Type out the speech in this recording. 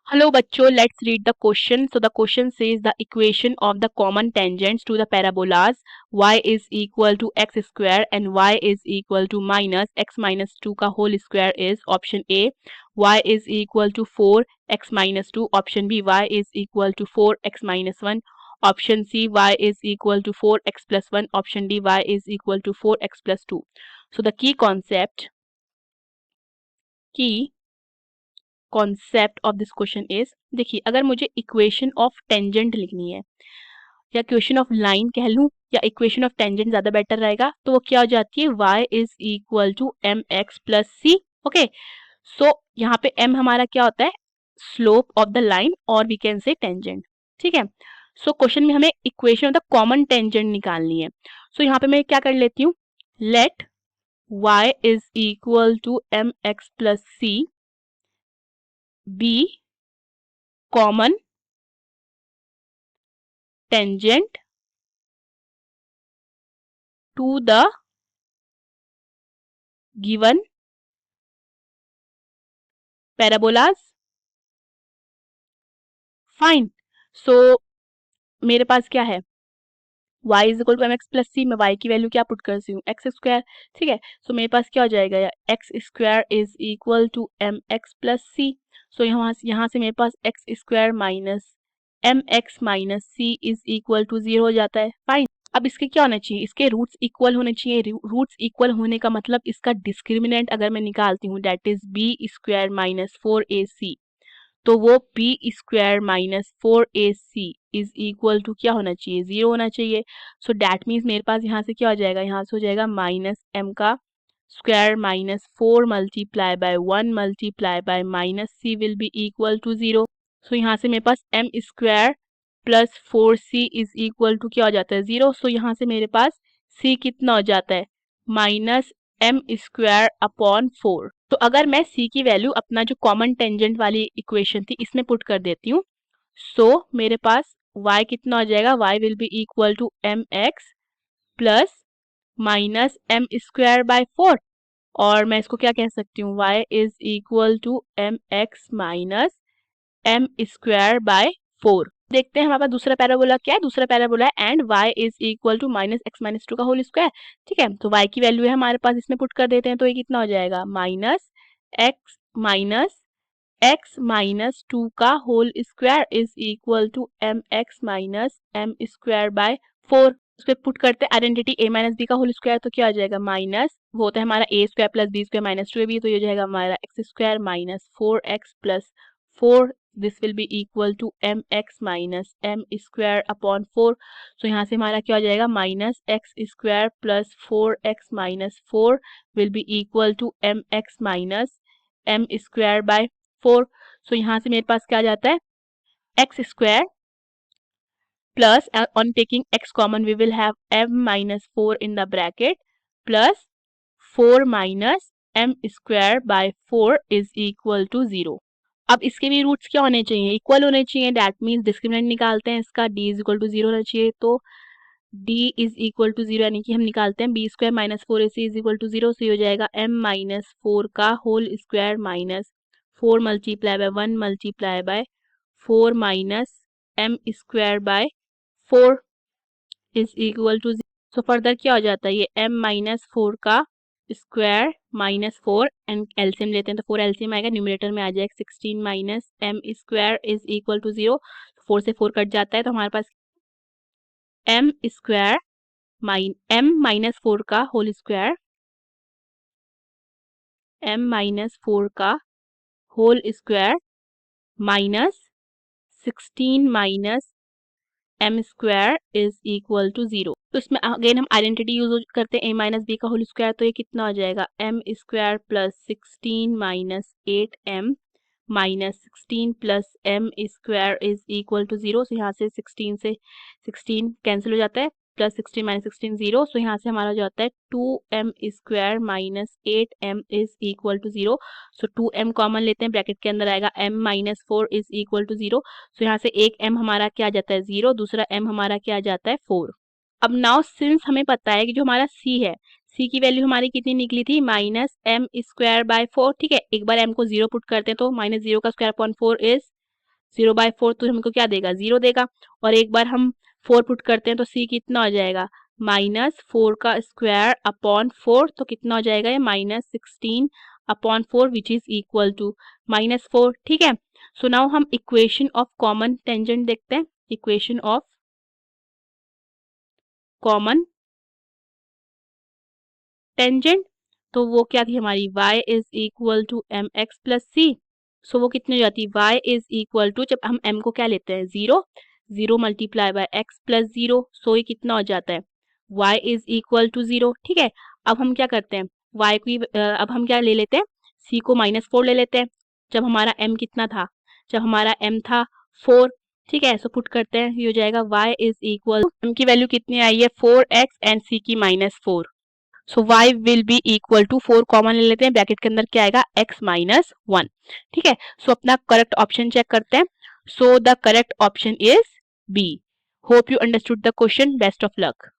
Hello बच्चों, let's read the question. So the question says the equation of the common tangents to the parabolas y is equal to x square and y is equal to minus x minus 2 का whole square is option A y is equal to 4 x minus 2, option B y is equal to 4 x minus 1, option C y is equal to 4 x plus 1, option D y is equal to 4 x plus 2. So the key concept of this question is, देखिए अगर मुझे equation of tangent लिखनी है या equation of line कह लूं या equation of tangent ज्यादा बेटर रहेगा, तो वो क्या हो जाती है y is equal to m x plus c. Okay, so यहाँ पे m हमारा क्या होता है, स्लोप ऑफ द लाइन और वी कैन से टेंजेंट. ठीक है, सो क्वेश्चन में हमें equation of the common tangent निकालनी है. सो यहाँ पे मैं क्या कर लेती हूँ, let y is equal to m x plus c be common tangent to the given parabolas. Fine. So मेरे पास क्या है, y is equal to m x plus c. मैं y की वैल्यू क्या पुट करती हूँ, एक्स स्क्वायर. ठीक है, सो मेरे पास क्या हो जाएगा, या x square is equal to m x plus c. So यहाँ से मेरे पास x square minus m x minus c is equal to 0 हो जाता है. फाइन. अब इसके क्या होना चाहिए, इसके रूट्स इक्वल होने चाहिए. रूट्स इक्वल होने का मतलब इसका डिस्क्रिमिनेंट अगर मैं निकालती हूँ, that is b square minus 4ac, तो वो b square minus 4ac is equal to क्या होना चाहिए, 0 होना चाहिए. सो दैट मीन्स मेरे पास यहाँ से क्या हो जाएगा, यहाँ से हो जाएगा माइनस एम का square minus 4 multiply by 1 multiply by minus c will be equal to 0. So यहाँ से मेरे पास m square plus 4c is equal to क्या हो जाता है, 0. सो यहाँ से मेरे पास c कितना हो जाता है, माइनस एम स्क्वायर अपॉन 4. तो अगर मैं c की वैल्यू अपना जो कॉमन टेंजेंट वाली इक्वेशन थी इसमें पुट कर देती हूँ, सो मेरे पास y कितना हो जाएगा, y will be equal to m x plus minus m square by 4, और मैं इसको क्या कह सकती हूँ, y is equal to m x minus m square by 4. देखते हैं हमारे पास दूसरा पैराबोला क्या है, दूसरा पैराबोला है and y is equal to minus x minus 2 का होल स्क्वायर. ठीक है, तो y की वैल्यू है हमारे पास, इसमें पुट कर देते हैं, तो ये कितना हो जाएगा, एक्स माइनस 2 का whole square is equal to m x minus m square by 4. उस पर पुट करते हैं आइडेंटिटी a माइनस बी का होल स्क्वायर, तो क्या हो जाएगा, माइनस वो होता है हमारा a square plus b square minus 2ab, तो ये हो जाएगा हमारा x square minus 4x plus 4. This will be equal to m x minus m square upon 4. So यहाँ से हमारा क्या हो जाएगा, minus x square plus 4x minus 4 will be equal to m x minus m square by 4. So यहाँ से मेरे पास क्या आ जाता है, x square plus on taking x common we will have m minus 4 in the bracket plus 4 minus m square by 4 is equal to 0. अब इसके भी रूट्स क्या होने चाहिए, इक्वल होने चाहिए. दैट मीन्स डिस्क्रिमिनेंट निकालते हैं इसका, d इज इक्वल टू 0 होना चाहिए, तो d इज इक्वल टू 0 यानी कि हम निकालते हैं b square minus 4ac is equal to 0. से हो जाएगा m माइनस 4 का whole square minus 4 multiply by 1 multiply by 4 minus m square by 4 is equal to. So further क्या हो जाता है, ये m माइनस 4 का स्क्वायर माइनस 4 एंड एलसीएम लेते हैं, तो 4 एलसीएम आएगा, न्यूमरेटर में आ जाएगा 16 minus m square is equal to 0. 4 से 4 कट जाता है, तो हमारे पास m स्क्वायर m माइनस 4 का होल स्क्वायर, m माइनस 4 का whole square minus 16 minus m square is equal to 0. तो इसमें अगेन हम आइडेंटिटी यूज करते हैं a माइनस बी का होल स्क्वायर, तो ये कितना हो जाएगा, m square plus 16 minus 8m minus 16 plus m square is equal to 0. So यहाँ से 16 से 16 कैंसिल हो जाता है, प्लस 16 माइनस 16 0. सो यहाँ से हमारा जो आता है 2m square minus 8m is equal to 0. So 2m common लेते हैं, ब्रैकेट के अंदर आएगा m minus 4 is equal to 0. So यहाँ से एक m हमारा क्या आ जाता है, 0, दूसरा m हमारा क्या आ जाता है, 4. अब नाउ सिंस हमें पता है कि जो हमारा c है, c की वैल्यू हमारी कितनी निकली थी, माइनस एम स्क्वायर बाय 4. ठीक है, एक बार m को 0 पुट करते हैं, तो माइनस 0 का स्क्वायर अपॉन 4 इज 0/4 तो हमको क्या देगा, 0 देगा। और एक बार हम 4 पुट करते हैं तो c कितना हो जाएगा, -4 का स्क्वायर अपॉन 4, तो कितना हो जाएगा ये -16/4 विच इज इक्वल टू -4। ठीक है, सो नाउ हम इक्वेशन ऑफ कॉमन टेंजेंट देखते हैं। इक्वेशन ऑफ कॉमन टेंजेंट, तो वो क्या थी हमारी, y is equal to m x plus c. So वो कितनी हो जाती है, y इज इक्वल टू, जब हम m को क्या लेते हैं, 0, 0 मल्टीप्लाई बाय x प्लस 0, सो ये कितना हो जाता है, y इज इक्वल टू 0। ठीक है, अब हम क्या करते हैं, y की अब हम क्या ले लेते हैं, c को -4 ले लेते हैं। जब हमारा m कितना था, जब हमारा m था 4। ठीक है, सो पुट करते हैं, ये हो जाएगा y इज इक्वल, m की वैल्यू कितनी आई है, 4x एंड c की -4। So y will be equal to 4 common ले लेते हैं, ब्रैकेट के अंदर क्या आएगा, x माइनस 1। ठीक है, सो अपना करेक्ट ऑप्शन चेक करते हैं। So the correct option is B. Hope you understood the question, best of luck.